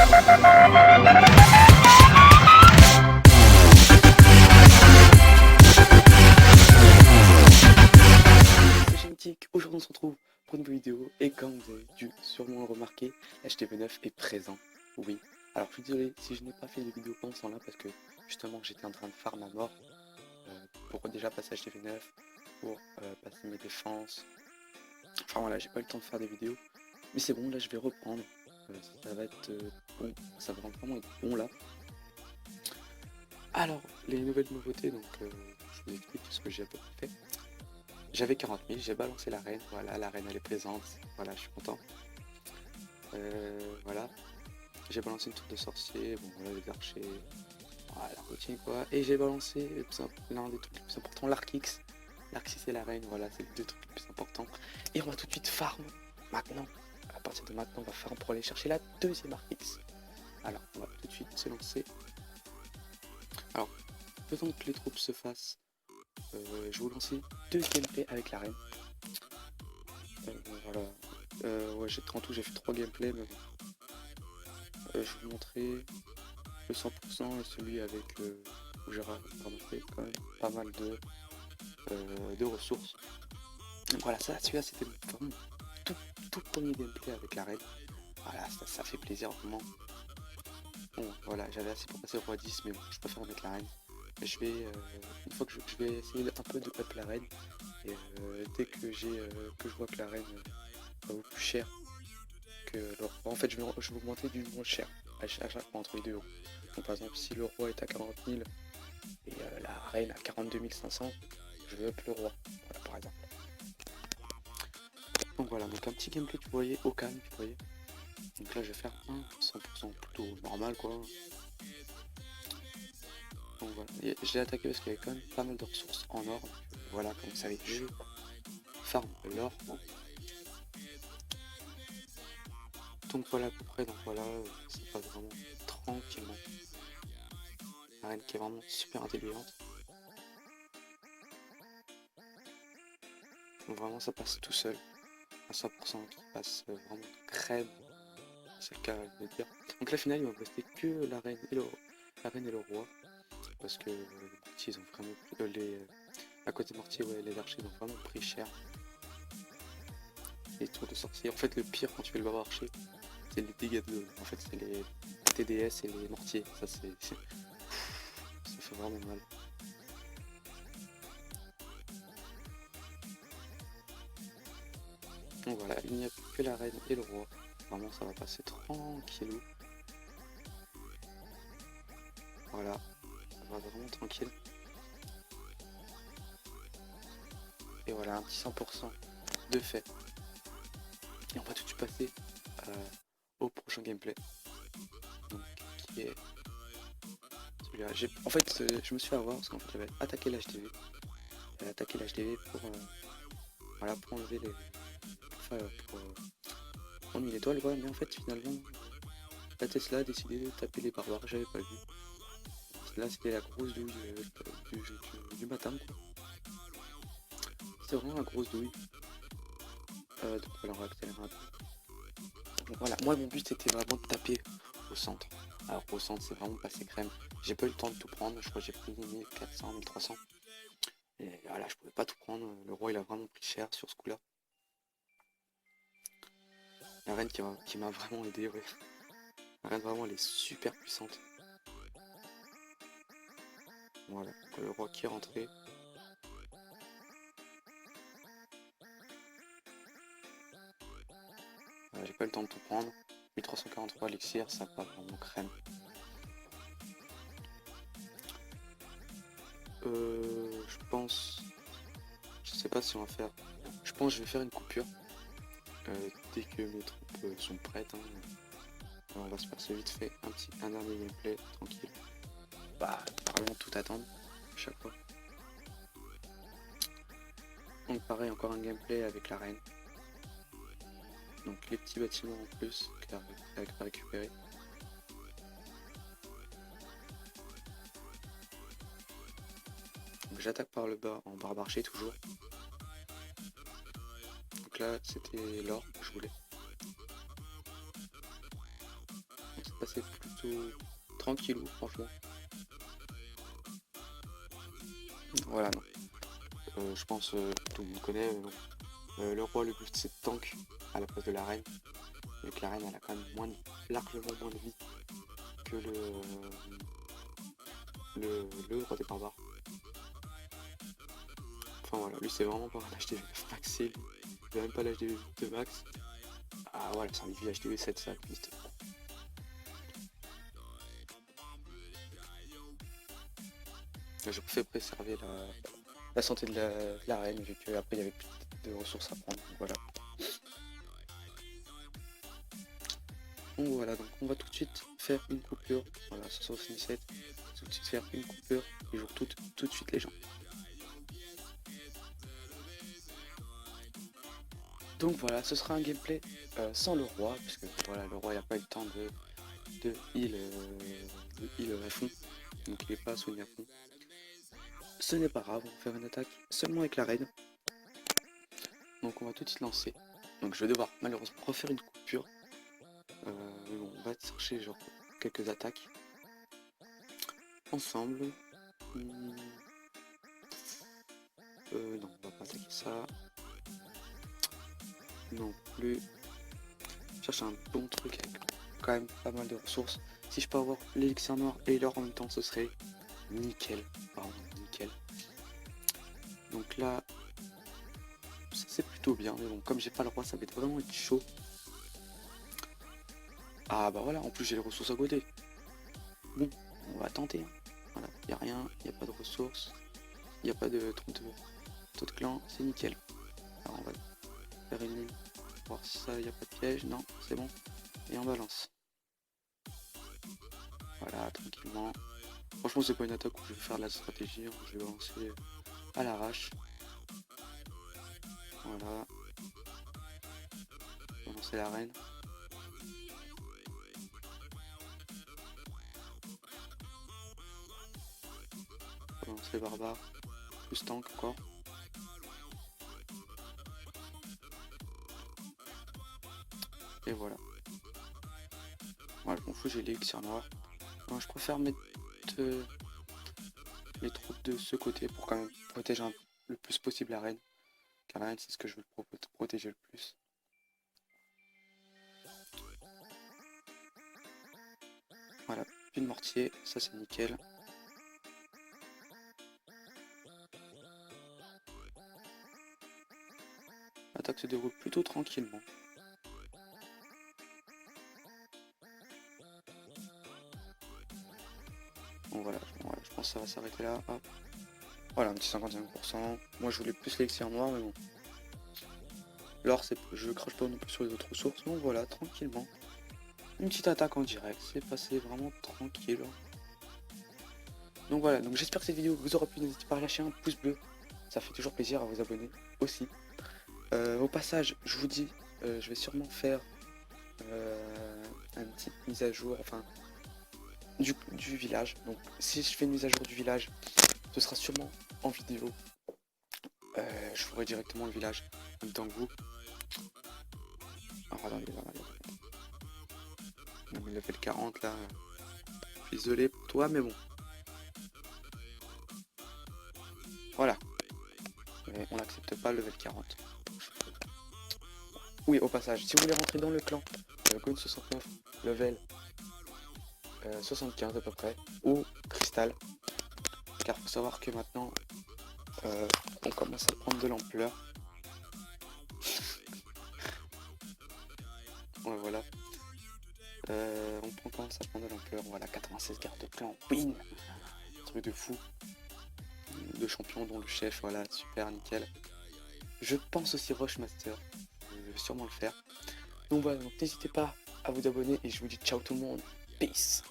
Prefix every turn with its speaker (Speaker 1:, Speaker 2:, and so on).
Speaker 1: C'est Génétique, aujourd'hui on se retrouve pour une nouvelle vidéo et comme vous avez dû sûrement le remarquer, HTV9 est présent, oui. Alors je suis désolé si je n'ai pas fait de vidéo pendant ce temps-là parce que justement j'étais en train de farm à mort pour déjà passer HTV9, pour passer mes défenses. Enfin voilà, j'ai pas eu le temps de faire des vidéos, mais c'est bon, là je vais reprendre. Ça va être bon, ça va vraiment être bon là. Alors, les nouvelles nouveautés, donc je vous explique ce que j'ai à peu près fait. J'avais 40 000, j'ai balancé la reine, voilà, la reine elle est présente, voilà, je suis content. Voilà, j'ai balancé une tour de sorcier, bon voilà, les archers, voilà, la routine quoi. Et j'ai balancé l'un des trucs les plus importants, l'arc X. L'arc 6 et la reine, voilà, c'est les deux trucs les plus importants. Et on va tout de suite farm, maintenant. À partir de maintenant, on va farm pour aller chercher la deuxième arc X. Alors, on va tout de suite se lancer. Alors, le temps que les troupes se fassent, je vais vous lancer deux gameplays avec la reine. Voilà. Ouais, en tout j'ai fait 3 gameplays, mais bon. Je vais vous montrer le 100% et celui avec où j'ai ramassé quand même pas mal de ressources. Donc voilà, celui-là c'était vraiment tout premier gameplay avec la reine. Voilà, ça fait plaisir vraiment. Bon voilà, j'avais assez pour passer au roi 10, mais bon, je préfère mettre la reine. Je vais, une fois que je vais essayer un peu de up la reine, et dès que je vois que la reine vaut plus cher que le roi, en fait je vais augmenter du moins cher à chaque fois entre les deux euros. Donc par exemple si le roi est à 40 000 et la reine à 42 500, je veux up le roi, voilà par exemple. Donc voilà, donc un petit gameplay tu voyais au calme, tu voyais. Donc là je vais faire un 100% plutôt normal quoi. Donc voilà, je l'ai attaqué parce qu'il y avait quand même pas mal de ressources en or. Voilà, comme vous savez, je farm l'or. Bon. Donc voilà à peu près, donc voilà, ça passe vraiment tranquillement. La reine qui est vraiment super intelligente. Donc vraiment ça passe tout seul. À 100% qui passe vraiment crème. C'est le cas de dire. Donc la finale il va me rester que la reine et le roi. Parce que les mortiers ils ont vraiment à côté des mortiers, ouais, les archers ils ont vraiment pris cher. Les tours de sorcier. En fait le pire quand tu fais le barbare archer, c'est les dégâts de l'eau. En fait c'est les TDS et les mortiers. Ça c'est. Ça fait vraiment mal. Donc voilà, il n'y a plus que la reine et le roi. Vraiment ça va passer tranquillou. Voilà, ça va vraiment tranquille. Et voilà, un petit 100% de fait. Et on va tout de suite passer au prochain gameplay. Donc, qui est celui-là. En fait, je me suis fait avoir parce qu'en fait, j'avais attaqué l'HDV. J'avais attaqué l'HDV pour, voilà, pour enlever les... pour enlever l'étoile, quoi. Mais en fait, finalement, la Tesla a décidé de taper les barbares. J'avais pas vu. Là, c'était la grosse douille du matin, quoi. C'est vraiment la grosse douille. Donc voilà, on va accélérer un peu. Donc voilà, moi mon but c'était vraiment de taper au centre. Alors au centre c'est vraiment passé crème. J'ai pas eu le temps de tout prendre, je crois que j'ai pris 1400, 1300. Et voilà, je pouvais pas tout prendre. Le roi il a vraiment pris cher sur ce coup là. La reine qui m'a vraiment aidé, ouais. La reine vraiment elle est super puissante. Voilà, le roi qui est rentré. J'ai pas eu le temps de tout prendre. 1343 élixir, ça part vraiment crème. Je pense... Je sais pas si on va faire... Je pense que je vais faire une coupure. Dès que mes troupes sont prêtes. Hein. Alors on va se passer vite fait un dernier gameplay tranquille. Bah, vraiment tout attendre à chaque fois. Donc pareil, encore un gameplay avec la reine. Donc les petits bâtiments en plus qu'elle a récupérer. Donc j'attaque par le bas en barbarché toujours. Donc là c'était l'or que je voulais. passer plutôt tranquillou, franchement. Voilà, non. Je pense tout le monde connaît. Le roi le but c'est tank à la place de la reine. Mais que la reine elle a quand même largement moins de vie que le roi des barbares. Enfin voilà, lui c'est vraiment pas un HDV maxé, il a même pas l'HDV de max. Ah voilà, c'est un HDV 7 ça, triste. Je préfère préserver la santé de la reine vu qu'après il y avait plus de ressources à prendre, donc voilà. Donc voilà, donc on va tout de suite faire une coupure, voilà, 177, tout de suite faire une coupure et joue tout de suite les gens. Donc voilà, ce sera un gameplay sans le roi, parce que voilà, le roi il n'a pas eu le temps de heal à fond, donc il n'est pas soigné à fond. Ce n'est pas grave, on va faire une attaque seulement avec la reine. Donc on va tout de suite lancer. Donc je vais devoir malheureusement refaire une coupure. Mais bon, on va chercher genre quelques attaques ensemble. Non, on va pas attaquer ça. Non plus. Je cherche un bon truc avec quand même pas mal de ressources. Si je peux avoir l'élixir noir et l'or en même temps, ce serait nickel. Vraiment nickel. Donc là, c'est plutôt bien. Mais bon, comme j'ai pas le roi, ça va vraiment être chaud. Ah bah voilà, en plus j'ai les ressources à côté. Bon, on va tenter. Voilà, il n'y a rien, il n'y a pas de ressources, il n'y a pas de trou de clan, c'est nickel. Alors on va faire une ligne, voir si ça, il n'y a pas de piège, non, c'est bon. Et on balance. Voilà, tranquillement. Franchement, c'est pas une attaque où je vais faire de la stratégie, hein. Je vais balancer à l'arrache. Voilà. Balancer la reine. Balancer les barbares. Plus tank encore. Et voilà. Voilà, je m'en fous, j'ai l'élixir noir. Alors, je préfère mettre les troupes de ce côté pour quand même protéger le plus possible la reine. Car la reine, c'est ce que je veux protéger le plus. Voilà, puis le mortier, ça c'est nickel. L'attaque se déroule plutôt tranquillement. Bon voilà, je pense que ça va s'arrêter là. Hop. Voilà, un petit 55%. Moi je voulais plus l'élixir noir, mais bon. L'or, je crache pas non plus sur les autres ressources. Donc voilà, tranquillement. Une petite attaque en direct, c'est passé vraiment tranquille. Donc voilà, donc j'espère que cette vidéo vous aura plu. N'hésitez pas à lâcher un pouce bleu. Ça fait toujours plaisir à vous abonner aussi. Au passage, je vous dis, je vais sûrement faire une petite mise à jour, enfin, du village. Donc si je fais une mise à jour du village, ce sera sûrement en vidéo. Je ferai directement le village en même temps que vous. Ah, attendez. Non, mais level 40 là. Je suis désolé pour toi, mais bon. Voilà. Mais on n'accepte pas le level 40. Oui, au passage, si vous voulez rentrer dans le clan Gun69, level 75 à peu près, ou Cristal, car faut savoir que maintenant on commence à prendre de l'ampleur. Ouais, voilà. On commence à prendre de l'ampleur. Voilà, 96 cartes de clan, win, truc de fou. De champions dont le chef, voilà, super nickel. Je pense aussi Rushmaster, je vais sûrement le faire. Donc voilà, donc n'hésitez pas à vous abonner et je vous dis ciao tout le monde, peace.